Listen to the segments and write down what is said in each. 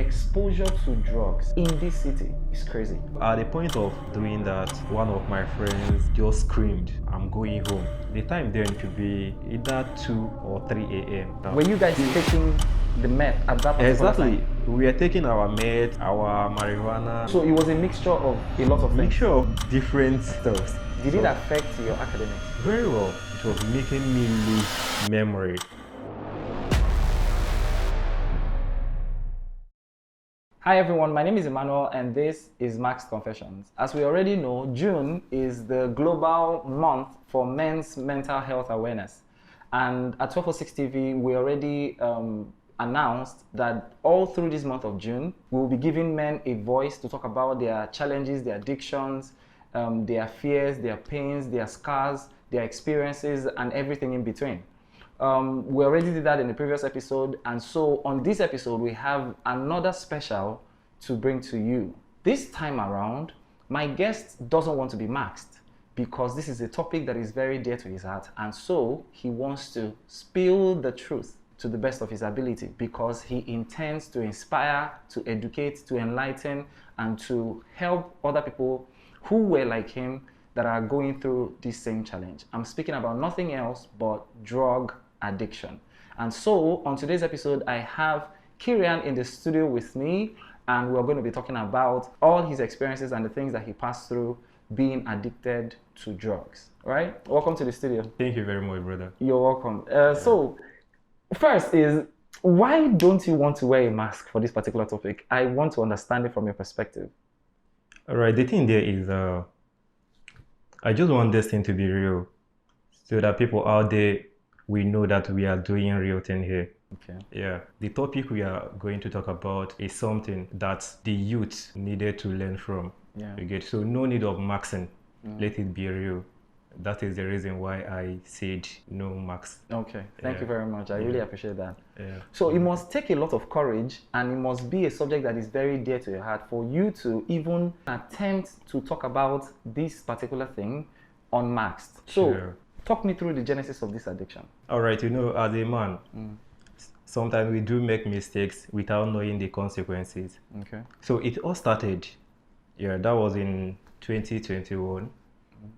exposure to drugs in this city is crazy. At the point of doing that, one of my friends just screamed, "I'm going home." The time then could be either 2 or 3 a.m. Were you guys taking the meth at that particular Exactly. time? We are taking our meth, our marijuana. So it was a mixture of a lot of things. Mixture of different stuff. Did it affect your academics? Very well. It was making me lose memory. Hi everyone, my name is Emmanuel and this is Max Confessions. As we already know, June is the global month for men's mental health awareness. And at 1206 TV, we already announced that all through this month of June, we will be giving men a voice to talk about their challenges, their addictions, their fears, their pains, their scars, their experiences, and everything in between. We already did that in the previous episode, and so on this episode we have another special to bring to you. This time around, my guest doesn't want to be maxed because this is a topic that is very dear to his heart, and so he wants to spill the truth to the best of his ability because he intends to inspire, to educate, to enlighten, and to help other people who were like him that are going through this same challenge. I'm speaking about nothing else but drug addiction. And so on today's episode, I have Kirian in the studio with me, and we're going to be talking about all his experiences and the things that he passed through being addicted to drugs. Right? Welcome to the studio. Thank you very much, brother. You're welcome. So first is, why don't you want to wear a mask for this particular topic? I want to understand it from your perspective. All right, the thing there is, I just want this thing to be real so that people out there, we know that we are doing real thing here. Okay. Yeah, the topic we are going to talk about is something that the youth needed to learn from. Yeah. You get, so no need of maxing. Let it be real. That is the reason why I said no max. Okay. Thank you very much. I really appreciate that. Yeah. So it must take a lot of courage, and it must be a subject that is very dear to your heart for you to even attempt to talk about this particular thing unmasked. So Sure. talk me through the genesis of this addiction. All right, you know, as a man, sometimes we do make mistakes without knowing the consequences. Okay. So it all started, that was in 2021,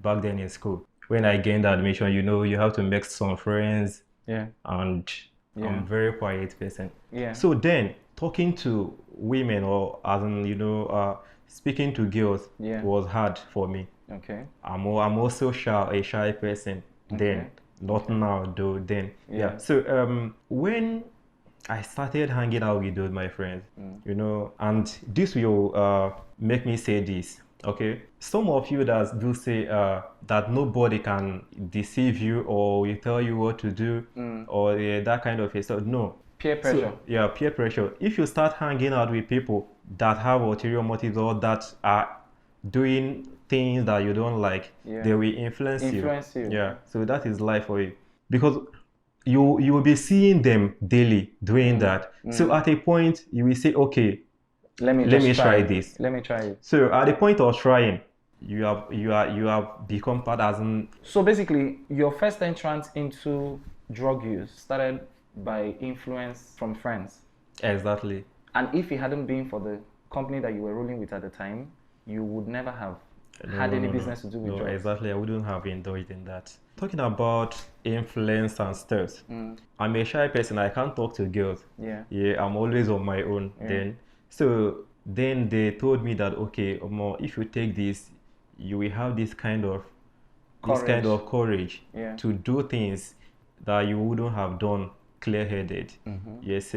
back then in school. When I gained admission, you have to make some friends, Yeah. and I'm a very quiet person. Yeah. So then, talking to women, or as in, speaking to girls, Yeah. was hard for me. Okay. I'm also a shy person then, not now though then. Yeah. So when I started hanging out with those my friends, and this will make me say this. Okay, some of you that do say that nobody can deceive you or will tell you what to do or that kind of stuff. No. Peer pressure. So, peer pressure. If you start hanging out with people that have ulterior motives or that are doing things that you don't like, they will influence you. Yeah. So that is life for you, because you will be seeing them daily doing that. So at a point you will say, okay, Let me try this. Let me try it. So at the point of trying, you have become part as in. So basically, your first entrance into drug use started by influence from friends. Exactly. And if it hadn't been for the company that you were rolling with at the time, you would never have had any business to do with No, drugs. exactly. I wouldn't have indulged in that. Talking about influence and stuff, I'm a shy person. I can't talk to girls. Yeah. Yeah, I'm always on my own then. So then they told me that, okay, Omo, if you take this, you will have this kind of courage Yeah. to do things that you wouldn't have done clear-headed. Yes,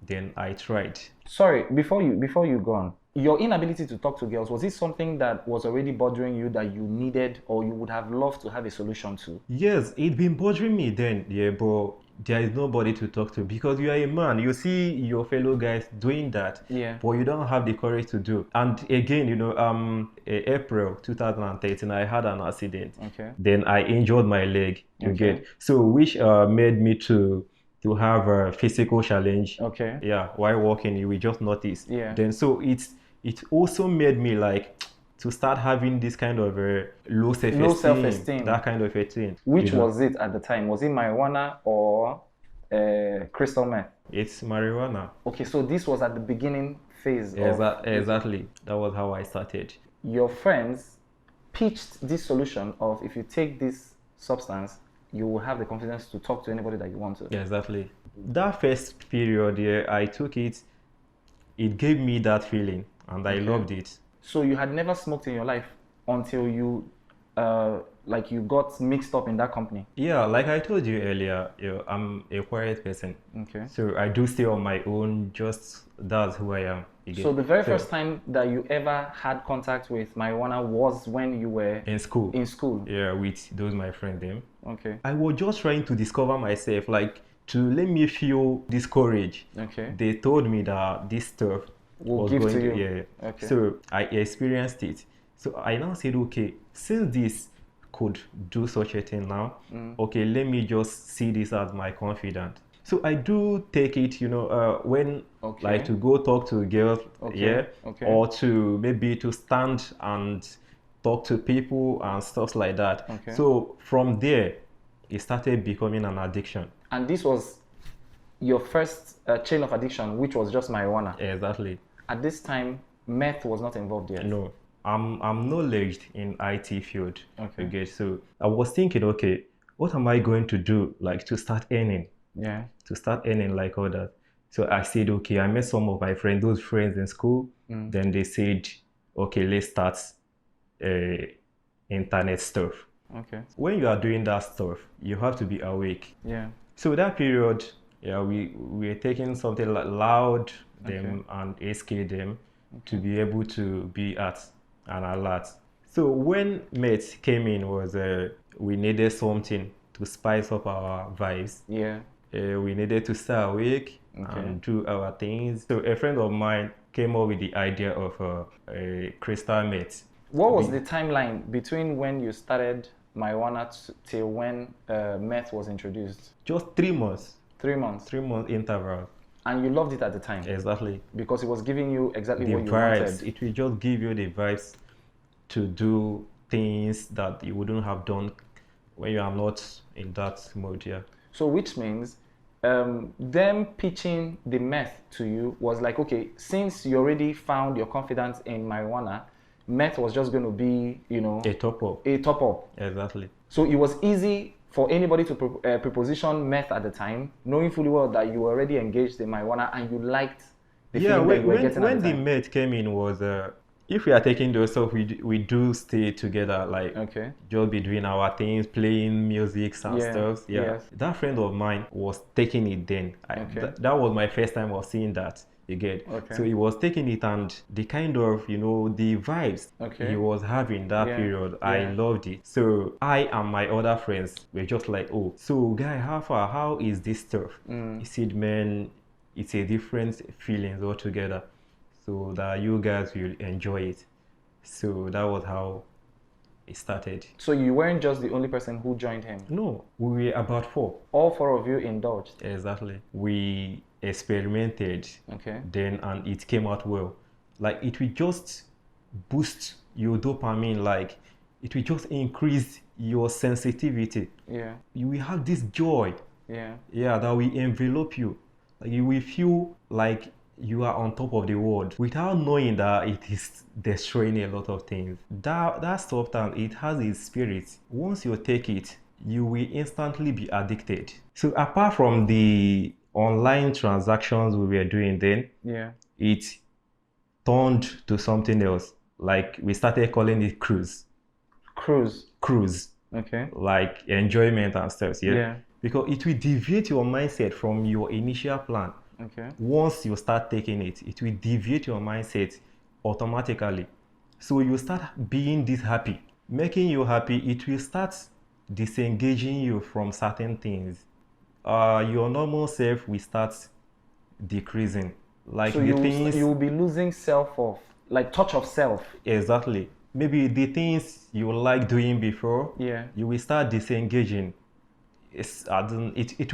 then I tried. Sorry, before you go on, your inability to talk to girls, was it something that was already bothering you that you needed or you would have loved to have a solution to? Yes, it'd been bothering me then, but there is nobody to talk to because you are a man. You see your fellow guys doing that, but you don't have the courage to do. And again, April 2013, I had an accident. Okay. Then I injured my leg. You get, so which made me to have a physical challenge. Okay. Yeah, while walking, you will just notice. Yeah. Then so it also made me like to start having this kind of low self-esteem, that kind of a thing. Which was it at the time? Was it marijuana or crystal meth? It's marijuana. Okay, so this was at the beginning phase. Exactly. That was how I started. Your friends pitched this solution of if you take this substance, you will have the confidence to talk to anybody that you want to. Yeah, exactly. That first period, yeah, I took it. It gave me that feeling, and I loved it. So you had never smoked in your life until you, like you got mixed up in that company. Yeah, like I told you earlier, I'm a quiet person. Okay. So I do stay on my own. Just that's who I am. Again. So the very first time that you ever had contact with marijuana was when you were in school. In school. Yeah, with those my friends them. Okay. I was just trying to discover myself, like to let me feel discouraged. Okay. They told me that this stuff will give to you. Yeah. Okay. So I experienced it. So I now said, okay, since this could do such a thing now, okay, let me just see this as my confidence. So I do take it, when like to go talk to girls, or to maybe to stand and talk to people and stuff like that. Okay. So from there, it started becoming an addiction. And this was your first chain of addiction, which was just marijuana. Exactly. At this time, meth was not involved yet. No, I'm knowledge in IT field. Okay. So I was thinking, okay, what am I going to do, like to start earning? Yeah. To start earning like all that. So I said, okay, I met some of my friends, those friends in school. Then they said, okay, let's start internet stuff. Okay. When you are doing that stuff, you have to be awake. Yeah. So that period, yeah, we were taking something like Loud them and SK them to be able to be at an alert. So when meth came in, was we needed something to spice up our vibes. Yeah. We needed to stay awake and do our things. So a friend of mine came up with the idea of a crystal meth. What was the timeline between when you started marijuana till when meth was introduced? Just 3 months. 3 months? 3 month interval. And you loved it at the time? Exactly. Because it was giving you exactly the what you vibes. wanted. It will just give you the vibes to do things that you wouldn't have done when you are not in that mode, yeah. So which means them pitching the meth to you was like, okay, since you already found your confidence in marijuana, meth was just going to be, a top up. A top up. Exactly. So it was easy for anybody to preposition meth at the time, knowing fully well that you were already engaged in marijuana and you liked the feeling that you were getting at the time. When the meth came in was, if we are taking those stuff, we do stay together, like just be doing our things, playing music and stuff. Yeah. Yes. That friend of mine was taking it then. That was my first time of seeing that. You get. So he was taking it, and the kind of, the vibes he was having that period, I loved it. So I and my other friends were just like, oh, so guy, how is this stuff? He said, man, it's a different feelings altogether. So that you guys will enjoy it. So that was how it started. So you weren't just the only person who joined him? No, we were about 4. All 4 of you indulged? Exactly. We experimented then, and it came out well. Like it will just boost your dopamine, like it will just increase your sensitivity. Yeah. You will have this joy. Yeah. Yeah, that will envelope you. Like you will feel like you are on top of the world without knowing that it is destroying a lot of things. That substance, it has its spirit. Once you take it, you will instantly be addicted. So apart from the online transactions we were doing then, it turned to something else. Like we started calling it cruise. Cruise. Okay. Like enjoyment and stuff. Yeah. Because it will deviate your mindset from your initial plan. Okay. Once you start taking it, it will deviate your mindset automatically. So you start being this happy. Making you happy, it will start disengaging you from certain things. Your normal self will start decreasing. Like so you will be losing self-worth, like touch of self. Exactly. Maybe the things you like doing before, you will start disengaging. It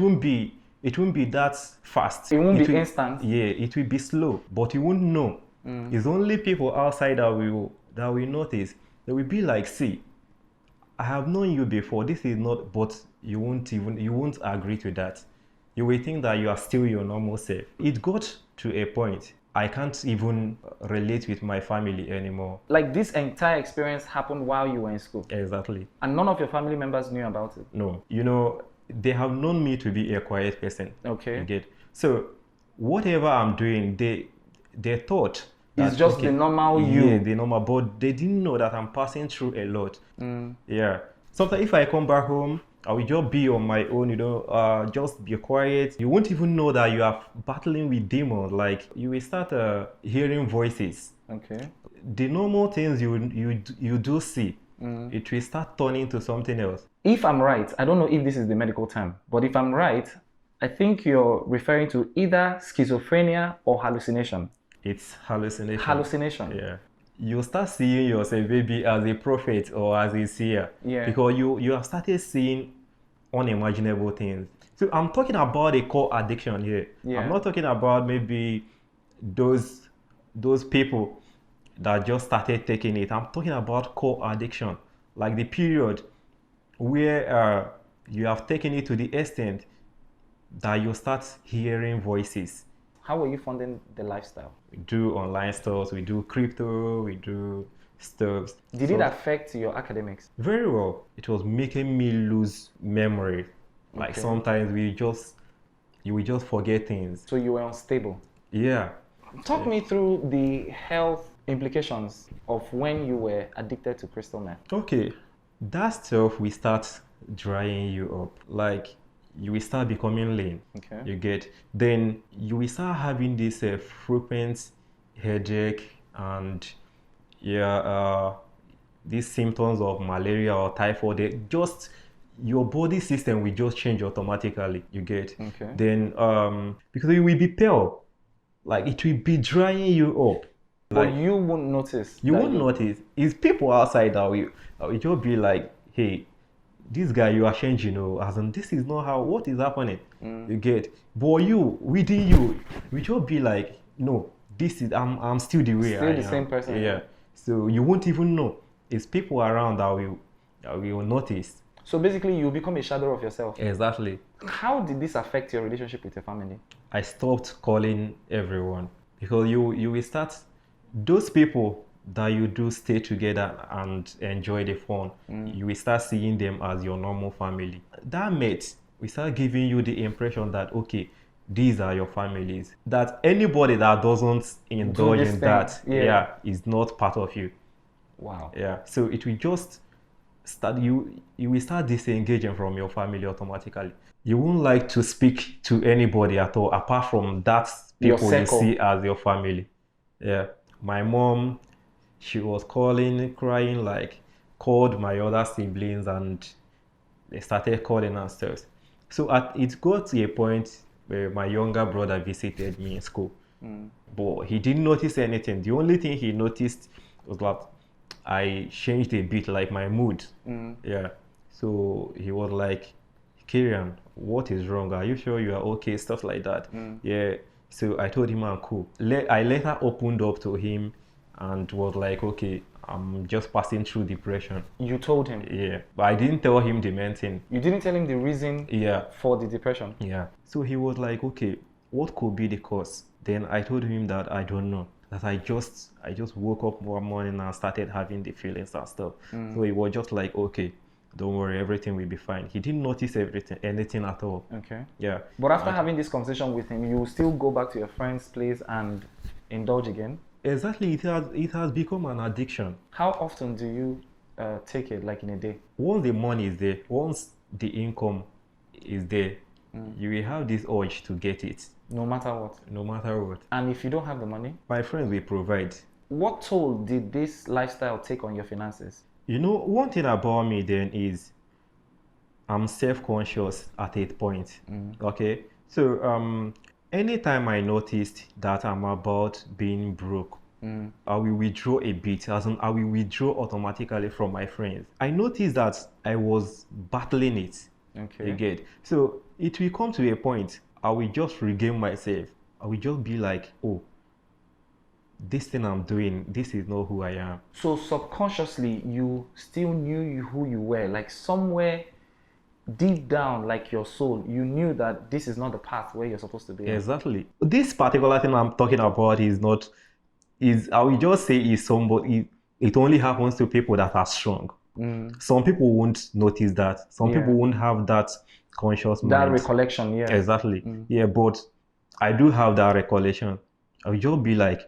won't be that fast. It won't be instant. Yeah, it will be slow, but you won't know. It's only people outside that will notice. They will be like, see, I have known you before. This is not, but you won't agree to that. You will think that you are still your normal self. It got to a point I can't even relate with my family anymore. Like this entire experience happened while you were in school? Exactly. And none of your family members knew about it? No. You know, they have known me to be a quiet person. Okay. You get? So whatever I'm doing, they thought that, it's just the normal you. Yeah, the normal, but they didn't know that I'm passing through a lot. Yeah. Sometimes if I come back home, I will just be on my own, just be quiet. You won't even know that you are battling with demons. Like you will start hearing voices. Okay. The normal things you do see, it will start turning to something else. If I'm right, I don't know if this is the medical term, but if I'm right, I think you're referring to either schizophrenia or hallucination. It's hallucination. Hallucination. Yeah. You start seeing yourself maybe as a prophet or as a seer. Yeah. Because you have started seeing unimaginable things. So I'm talking about a core addiction here. Yeah. I'm not talking about maybe those people that just started taking it. I'm talking about core addiction, like the period where you have taken it to the extent that you start hearing voices. How were you funding the lifestyle? We do online stores, we do crypto, we do stuff. Did it affect your academics? Very well. It was making me lose memory. Like sometimes you will just forget things. So you were unstable? Yeah. Talk me through the health implications of when you were addicted to crystal meth. Okay. That stuff will start drying you up. Like you will start becoming lean. Okay. You get. Then you will start having this frequent headache and these symptoms of malaria or typhoid. Your body system will just change automatically. You get. Okay. Then because it will be pale, like it will be drying you up. But you won't notice. You won't notice. It's people outside that will just be like, hey, this guy, you are changing, as in this is not what is happening. You get. But within you, we just be like, no, this is I'm still the way I am. Still the same person. Yeah. So you won't even know. It's people around that will notice. So basically, you become a shadow of yourself. Exactly. How did this affect your relationship with your family? I stopped calling everyone because you will start. Those people that you do stay together and enjoy the fun, you will start seeing them as your normal family. That mate will start giving you the impression that, okay, these are your families. That anybody that doesn't indulge in that, is not part of you. Wow. Yeah. So it will just start, you will start disengaging from your family automatically. You won't like to speak to anybody at all apart from that people you see as your family. Yeah. My mom, she was calling, crying, like called my other siblings and they started calling ourselves. So it got to a point where my younger brother visited me in school. But he didn't notice anything. The only thing he noticed was that I changed a bit, like my mood. Yeah. So he was like, Kieran, what is wrong? Are you sure you are okay? Stuff like that. Yeah. So I told him I'm cool. I later opened up to him and was like, okay, I'm just passing through depression. You told him? Yeah. But I didn't tell him the main thing. You didn't tell him the reason for the depression? Yeah. So he was like, okay, what could be the cause? Then I told him that I don't know. That I just woke up one morning and started having the feelings and stuff. So he was just like, okay, don't worry, everything will be fine. He didn't notice anything at all. Okay. Yeah. But after having this conversation with him, you still go back to your friend's place and indulge again? Exactly. It has become an addiction. How often do you take it, like in a day? Once the money is there, once the income is there, you will have this urge to get it. No matter what? No matter what. And if you don't have the money? My friends will provide. What toll did this lifestyle take on your finances? One thing about me then is I'm self-conscious at a point. Okay? So anytime I noticed that I'm about being broke, I will withdraw a bit, as in I will withdraw automatically from my friends. I noticed that I was battling it. Okay. You get? So it will come to a point, I will just regain myself. I will just be like, oh, this thing I'm doing, this is not who I am. So subconsciously, you still knew who you were. Like somewhere deep down, like your soul, you knew that this is not the path where you're supposed to be. Exactly. This particular thing I'm talking about is not, is, I will just say is somebody, it only happens to people that are strong. Some people won't notice that. Some people won't have that conscious mind. That mind. Recollection, yeah. Exactly. Yeah, but I do have that recollection. I'll just be like,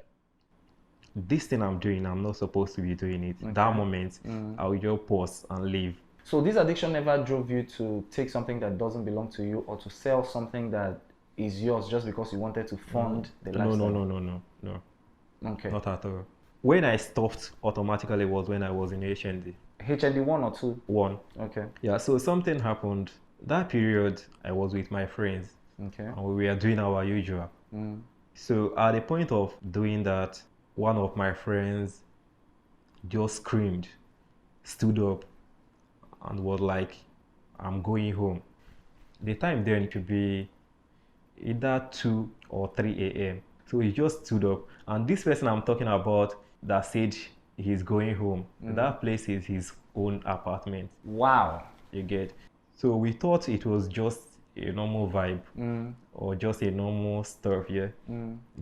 this thing I'm doing, I'm not supposed to be doing it. That moment, I'll just pause and leave. So this addiction never drove you to take something that doesn't belong to you, or to sell something that is yours just because you wanted to fund the lifestyle? No. Okay. Not at all. When I stopped automatically was when I was in HND. HND 1 or 2? 1. Okay. Yeah, so something happened. That period, I was with my friends. Okay. And we were doing our usual. So at the point of doing that, one of my friends just screamed, stood up, and was like, I'm going home. The time then it could be either 2 or 3 a.m. So he just stood up. And this person I'm talking about that said he's going home, that place is his own apartment. Wow. You get? So we thought it was just a normal vibe or just a normal stuff, yeah.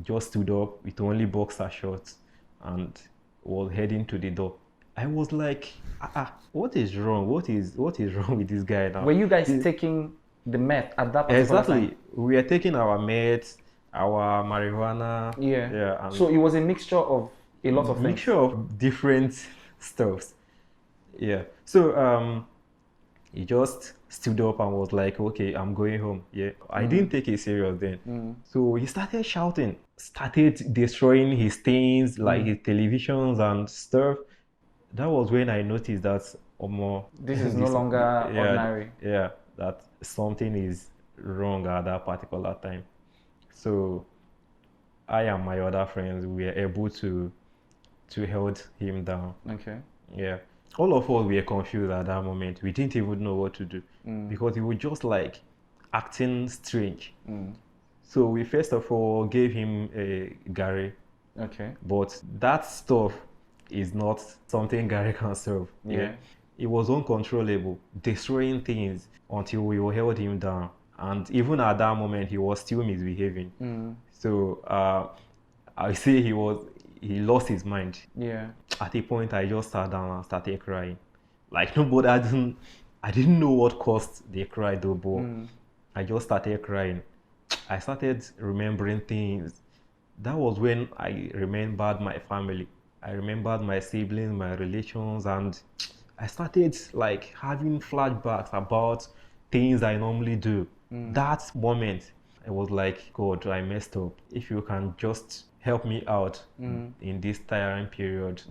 Just stood up with only boxer shorts and was heading to the door. I was like, what is wrong? What is wrong with this guy now? Were you guys taking the meth at that particular time? We were taking our meth, our marijuana. Yeah. So it was a mixture of a lot of things. Mixture of different stuffs. Yeah. So he just stood up and was like, okay, I'm going home. Yeah. I didn't take it serious then. So he started shouting, started destroying his things, like his televisions and stuff. That was when I noticed that this is no longer ordinary. Yeah, that something is wrong at that particular time. So I and my other friends, we were able to hold him down. Okay. Yeah. All of us were confused at that moment. We didn't even know what to do because he was just like acting strange. So we first of all gave him a Gary. Okay. But that stuff is not something Gary can serve. Yeah. It was uncontrollable, destroying things until we held him down. And even at that moment, he was still misbehaving. So I say he lost his mind. Yeah. At a point, I just sat down and started crying. Like nobody, I didn't know what caused the cry though, but I just started crying. I started remembering things. That was when I remembered my family. I remembered my siblings, my relations, and I started like having flashbacks about things I normally do. That moment, I was like, God, I messed up. If you can just help me out in this tiring period,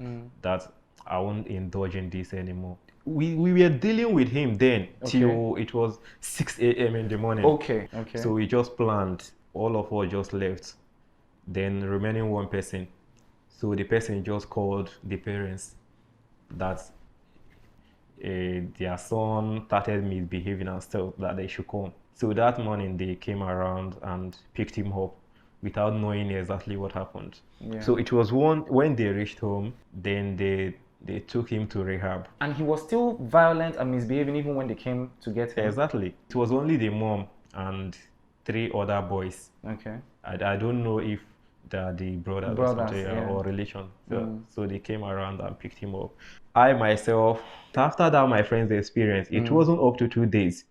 that I won't indulge in this anymore. We were dealing with him then till it was 6 a.m. in the morning. Okay. So we just planned. All of us just left. Then remaining one person. So the person just called the parents that their son started misbehaving and stuff, that they should come. So that morning they came around and picked him up without knowing exactly what happened. Yeah. So it was when they reached home, then they took him to rehab. And he was still violent and misbehaving even when they came to get him? Exactly. It was only the mom and 3 other boys. Okay. I don't know if they're the brothers or relation. So they came around and picked him up. I myself, after that my friend's experience, it wasn't up to 2 days.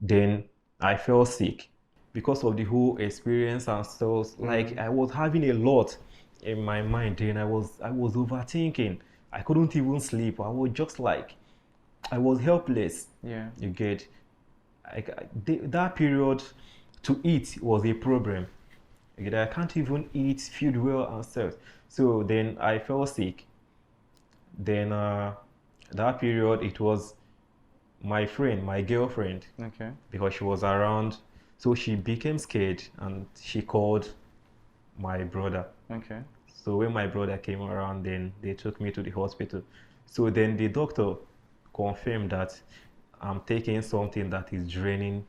Then I fell sick because of the whole experience and stuff. Like I was having a lot in my mind, and I was overthinking. I couldn't even sleep. I was just like, I was helpless. Yeah. You get, that period to eat was a problem. I can't even eat, feed well and stuff. So then I fell sick. Then that period, it was my friend, my girlfriend, because she was around. So she became scared and she called my brother. Okay. So when my brother came around, then they took me to the hospital. So then the doctor confirmed that I'm taking something that is draining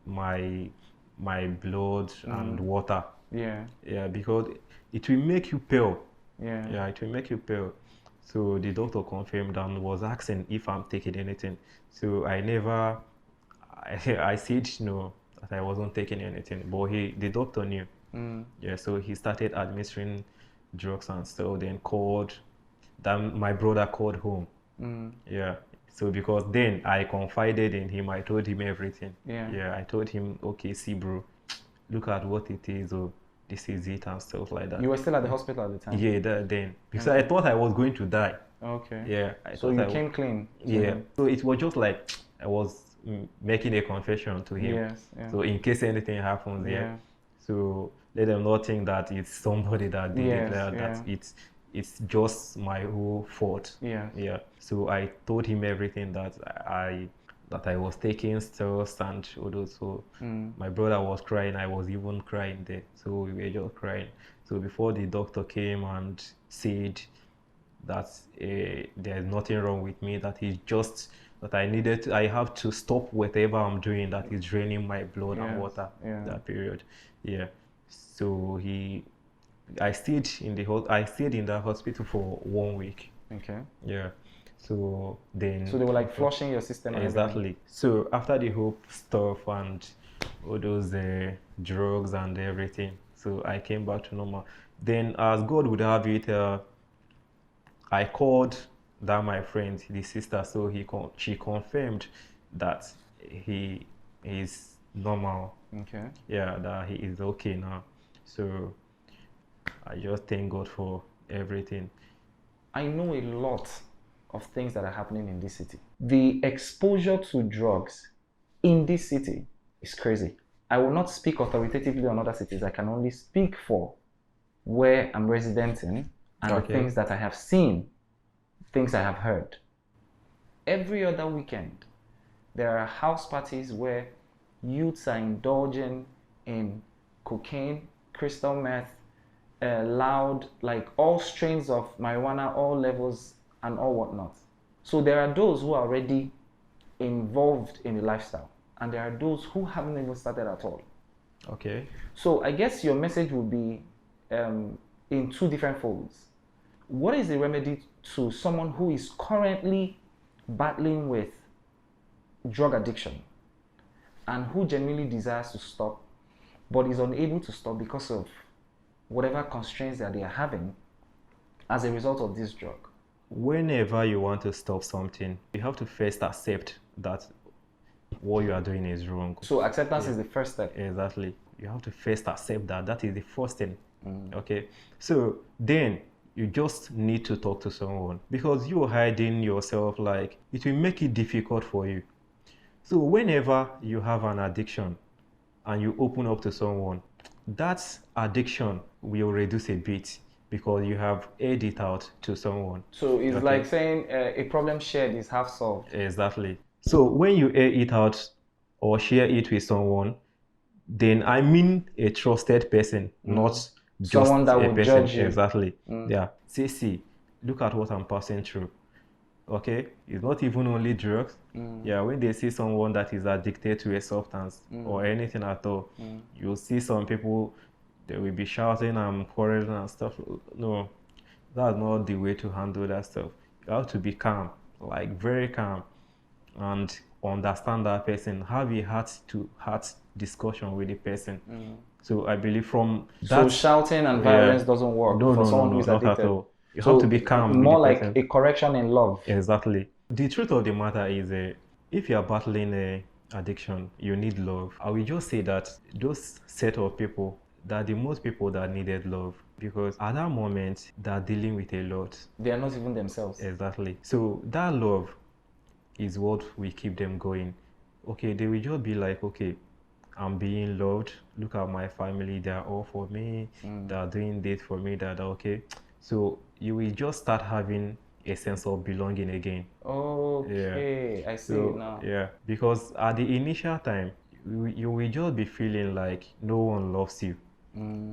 my blood and water. Yeah. Yeah, because it will make you pale. Yeah. Yeah, it will make you pale. So the doctor confirmed and was asking if I'm taking anything. So I never I said no, that I wasn't taking anything, but the doctor knew. Yeah, so he started administering drugs and stuff. Then my brother called home. Yeah, so because then I confided in him, I told him everything. Yeah, I told him, okay, see, bro, look at what it is, or this is it, and stuff like that. You were still at the hospital at the time? Yeah, then because I thought I was going to die. Okay. Yeah. So you came clean? Yeah. So it was just like I was making a confession to him. Yes. Yeah. So in case anything happens, so let them not think that it's somebody that did it. That it's just my whole fault. Yeah. So I told him everything that I was taking steroids and all those. So my brother was crying. I was even crying there. So we were just crying. So before the doctor came and said that there's nothing wrong with me, that it's just that I have to stop whatever I'm doing that is draining my blood and water that period. Yeah. So I stayed in the hospital for 1 week. Okay. Yeah. So then. So they were like flushing your system. Exactly. So after the whole stuff and all those drugs and everything, so I came back to normal. Then, as God would have it, I called that my friend, the sister. So she confirmed that he is normal. Okay. Yeah, that he is okay now. So I just thank God for everything. I know a lot of things that are happening in this city. The exposure to drugs in this city is crazy. I will not speak authoritatively on other cities. I can only speak for where I'm residing and the things that I have seen, things I have heard. Every other weekend, there are house parties where youths are indulging in cocaine, crystal meth, loud, like all strains of marijuana, all levels and all whatnot. So there are those who are already involved in the lifestyle, and there are those who haven't even started at all. Okay. So I guess your message would be in two different folds. What is the remedy to someone who is currently battling with drug addiction and who genuinely desires to stop but is unable to stop because of whatever constraints that they are having as a result of this drug? Whenever you want to stop something, you have to first accept that what you are doing is wrong. So acceptance is the first step. Exactly. You have to first accept that. That is the first thing. Okay. So then you just need to talk to someone, because you hiding yourself, like, it will make it difficult for you. So whenever you have an addiction and you open up to someone, that addiction will reduce a bit because you have aired it out to someone. So it's like saying a problem shared is half solved. Exactly. So when you air it out or share it with someone, then I mean a trusted person, not just someone that will judge you. Exactly. Yeah. See, look at what I'm passing through. Okay, it's not even only drugs. Yeah, when they see someone that is addicted to a substance or anything at all, you'll see some people, they will be shouting and quarreling and stuff. No, that's not the way to handle that stuff. You have to be calm, like very calm, and understand that person, have a heart-to-heart discussion with the person. So I believe from that... So shouting and violence doesn't work for someone who's addicted? Not at all. You have to be calm. More like a correction in love. Exactly. The truth of the matter is, if you are battling addiction, you need love. I will just say that those set of people, that the most people that needed love, because at that moment, they're dealing with a lot. They are not even themselves. Exactly. So that love is what will keep them going. Okay, they will just be like, okay, I'm being loved. Look at my family. They're all for me. They're doing this for me. They're okay. So you will just start having a sense of belonging again. Okay, I see it now. Yeah, because at the initial time, you will just be feeling like no one loves you.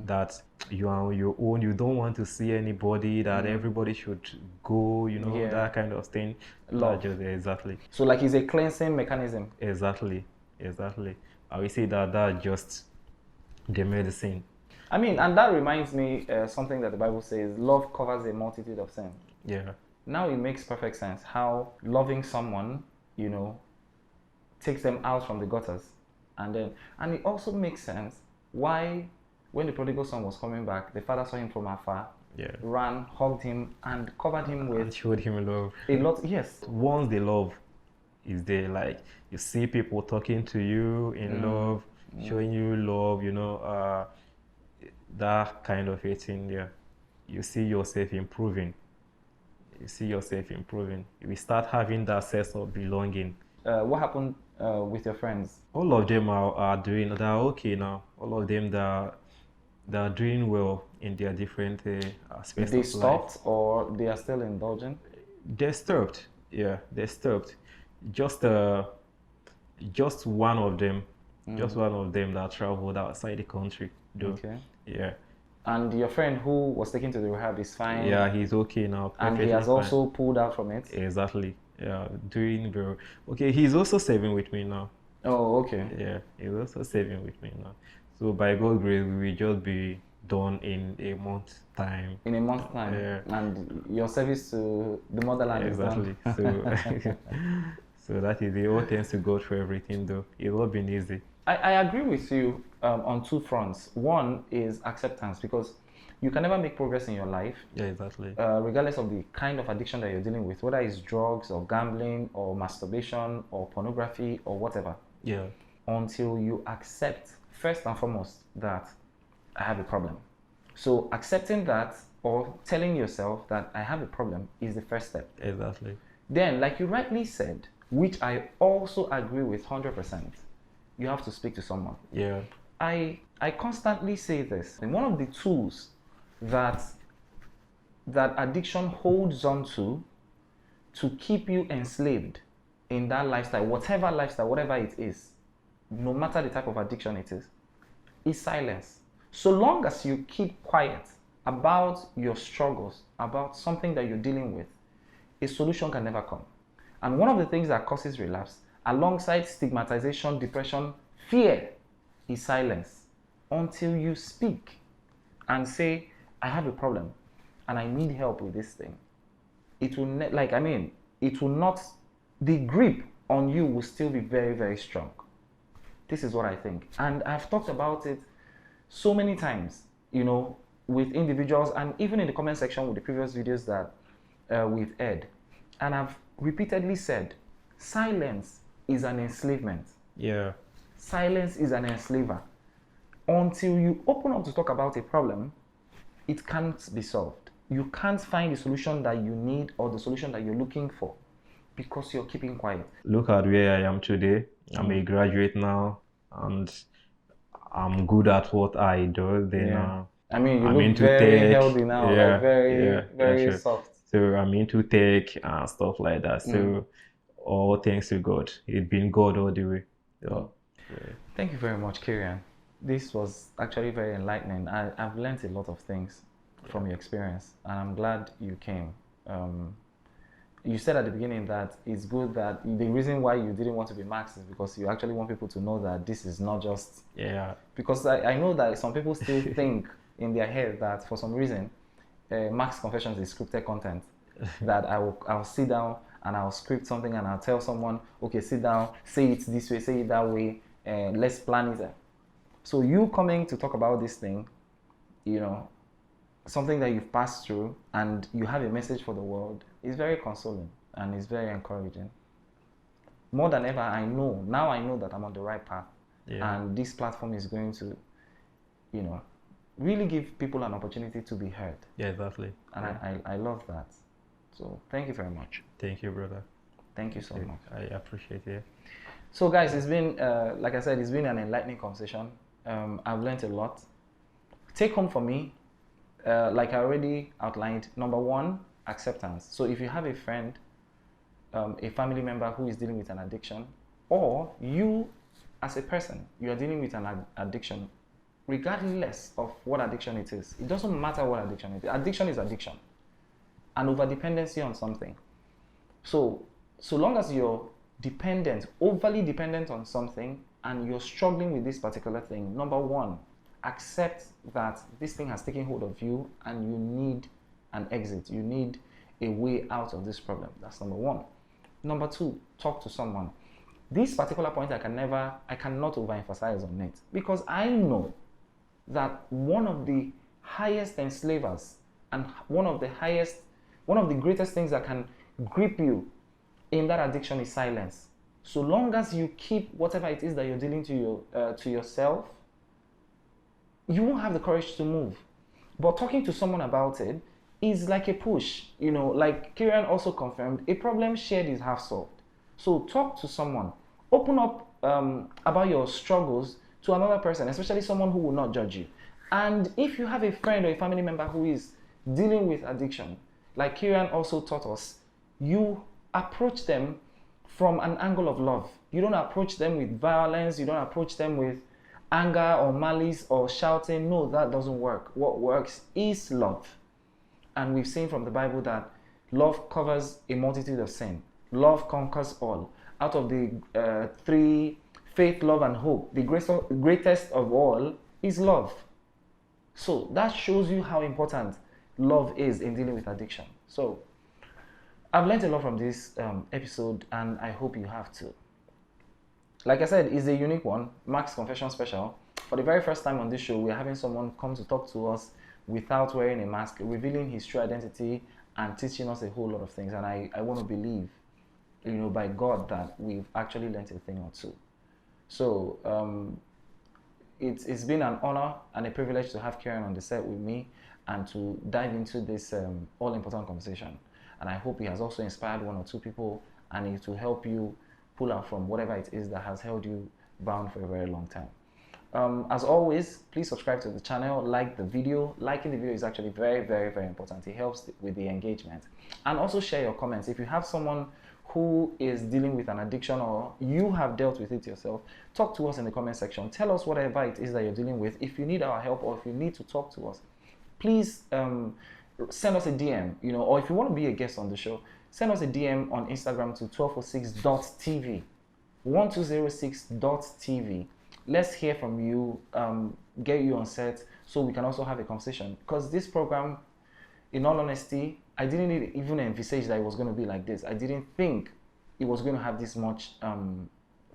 That you are on your own, you don't want to see anybody, that everybody should go, that kind of thing. Love. Exactly. So like it's a cleansing mechanism. Exactly. I will say that just the medicine. I mean, and that reminds me something that the Bible says, love covers a multitude of sin. Yeah. Now it makes perfect sense how loving someone, takes them out from the gutters. And it also makes sense why, when the prodigal son was coming back, the father saw him from afar, ran, hugged him, and covered him with... And showed him love. A lot, yes. Once the love is there, like, you see people talking to you in love, showing you love, you know, that kind of a thing there. You see yourself improving. You see yourself improving. You start having that sense of belonging. What happened with your friends? All of them are doing, they're okay now. All of them, they're doing well in their different aspects of life. They stopped or they are still indulging? They stopped, yeah, they stopped. Just one of them, that traveled outside the country, though. Okay. Yeah. And your friend who was taken to the rehab is fine? Yeah, he's okay now. And he has also pulled out from it? Exactly. Yeah, doing very okay. He's also saving with me now. Oh, okay. Yeah, he's also saving with me now. So by God's grace, we will just be done in a month's time. In a month's time? Yeah. And your service to the motherland is done? So, so that is it. All tends to go through everything, though. It's not been easy. I agree with you on two fronts. One is acceptance, because you can never make progress in your life. Yeah, exactly. Regardless of the kind of addiction that you're dealing with, whether it's drugs or gambling or masturbation or pornography or whatever. Yeah. Until you accept, first and foremost, that I have a problem. So accepting that, or telling yourself that I have a problem, is the first step. Exactly. Then, like you rightly said, which I also agree with 100%, you have to speak to someone. Yeah. I constantly say this. And one of the tools that addiction holds on to keep you enslaved in that lifestyle, whatever it is, no matter the type of addiction it is silence. So long as you keep quiet about your struggles, about something that you're dealing with, a solution can never come. And one of the things that causes relapse, alongside stigmatization, depression, fear, is silence. Until you speak and say, I have a problem and I need help with this thing, it will not, the grip on you will still be very, very strong. This is what I think. And I've talked about it so many times, you know, with individuals and even in the comment section with the previous videos that we've aired. And I've repeatedly said, silence is an enslavement. Yeah. Silence is an enslaver. Until you open up to talk about a problem, it can't be solved. You can't find the solution that you need or the solution that you're looking for because you're keeping quiet. Look at where I am today. I'm a graduate now and I'm good at what I do. Then I mean, you look very healthy now, like very soft. So I'm into tech and stuff like that. So all thanks to God. It's been God all the way. So, Thank you very much, Kirian. This was actually very enlightening. I've learned a lot of things from your experience, and I'm glad you came. You said at the beginning that it's good that the reason why you didn't want to be Max is because you actually want people to know that this is not just... Yeah. Because I know that some people still think in their head that for some reason, Max Confessions is scripted content. That I'll sit down and I'll script something and I'll tell someone, okay, sit down, say it this way, say it that way, and let's plan it. So you coming to talk about this thing, you know, something that you've passed through and you have a message for the world, is very consoling and is very encouraging. More than ever, I know that I'm on the right path. Yeah. And this platform is going to, you know, really give people an opportunity to be heard. Yeah, exactly. And I love that. So thank you very much. Thank you, brother. Thank you so much. I appreciate it. So guys, it's been, like I said, it's been an enlightening conversation. I've learned a lot. Take home for me, like I already outlined, number one, acceptance. So if you have a friend, a family member who is dealing with an addiction, or you as a person, you are dealing with an addiction, regardless of what addiction it is. It doesn't matter what addiction it is. Addiction is addiction. An over-dependency on something. So long as you're dependent, overly dependent on something, and you're struggling with this particular thing, number one, accept that this thing has taken hold of you and you need an exit. You need a way out of this problem. That's number one. Number two, talk to someone. This particular point I cannot overemphasize on it, because I know that one of the highest enslavers and one of the greatest things that can grip you in that addiction is silence. So long as you keep whatever it is that you're dealing to yourself, you won't have the courage to move. But talking to someone about it is like a push. You know, like Kieran also confirmed, a problem shared is half solved. So talk to someone. Open up about your struggles to another person, especially someone who will not judge you. And if you have a friend or a family member who is dealing with addiction, like Kieran also taught us, you approach them from an angle of love. You don't approach them with violence. You don't approach them with anger or malice or shouting. No, that doesn't work. What works is love. And we've seen from the Bible that love covers a multitude of sin. Love conquers all. Out of the three, faith, love, and hope, the greatest of all is love. So that shows you how important love is in dealing with addiction. So I've learned a lot from this episode, and I hope you have too. Like I said, it's a unique one, Mark's Confession Special. For the very first time on this show, we're having someone come to talk to us without wearing a mask, revealing his true identity and teaching us a whole lot of things. And I want to believe, by God, that we've actually learned a thing or two. So it's been an honor and a privilege to have Kieran on the set with me and to dive into this all-important conversation. And I hope he has also inspired one or two people, and it will help you pull out from whatever it is that has held you bound for a very long time. As always, please subscribe to the channel, like the video. Liking the video is actually very, very, very important. It helps with the engagement. And also share your comments. If you have someone who is dealing with an addiction or you have dealt with it yourself, talk to us in the comment section. Tell us whatever it is that you're dealing with. If you need our help or if you need to talk to us, please send us a DM, or if you want to be a guest on the show, send us a DM on Instagram to 1206.tv, 1206.tv. Let's hear from you, get you on set so we can also have a conversation. Because this program, in all honesty, I didn't even envisage that it was going to be like this. I didn't think it was going to have this much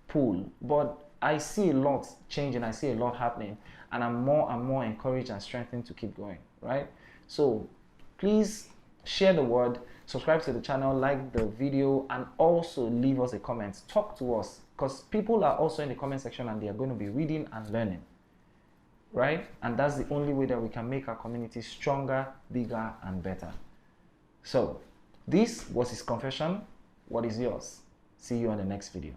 pull. But I see a lot changing, I see a lot happening, and I'm more and more encouraged and strengthened to keep going, right? So please share the word, subscribe to the channel, like the video, and also leave us a comment. Talk to us, because people are also in the comment section and they are going to be reading and learning, right? And that's the only way that we can make our community stronger, bigger, and better. So this was his confession. What is yours? See you on the next video.